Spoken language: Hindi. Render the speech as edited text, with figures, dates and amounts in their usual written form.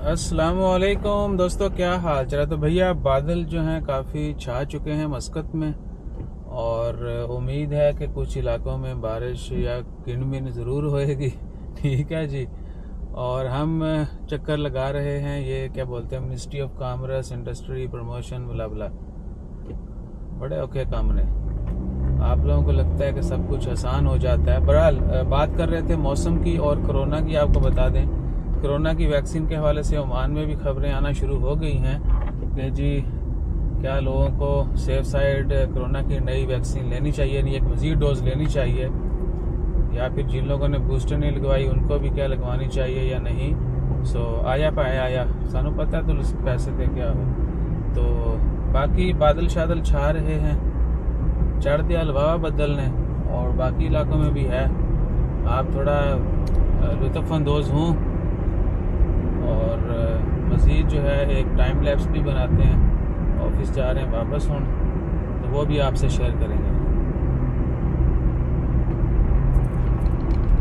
अस्सलामुअलैकुम दोस्तों, क्या हाल चला। तो भैया बादल जो हैं काफ़ी छा चुके हैं मस्कत में, और उम्मीद है कि कुछ इलाकों में बारिश या किनमिन ज़रूर होएगी। ठीक है जी। और हम चक्कर लगा रहे हैं, ये क्या बोलते हैं, ministry of commerce, industry, promotion, बुला बुला, बड़े औखे काम ने। आप लोगों को लगता है कि सब कुछ आसान हो जाता है। बहरहाल बात कर रहे थे मौसम की और कोरोना की। आपको बता दें, कोरोना की वैक्सीन के हवाले से ओमान में भी खबरें आना शुरू हो गई हैं कि जी क्या लोगों को सेफ साइड कोरोना की नई वैक्सीन लेनी चाहिए, नहीं एक मज़ीद डोज लेनी चाहिए, या फिर जिन लोगों ने बूस्टर नहीं लगवाई उनको भी क्या लगवानी चाहिए या नहीं। सो आया पाया आया सानू पता तो पैसे दे क्या हो। तो बाकी बादल शादल छा रहे हैं, चढ़ दिया हलवा बदल ने, और बाकी इलाकों में भी है। आप थोड़ा लुत्फ़अंदोज़ हों, और मज़ीद जो है एक टाइम लैप्स भी बनाते हैं, ऑफिस जा रहे हैं वापस हों, तो वो भी आपसे शेयर करेंगे।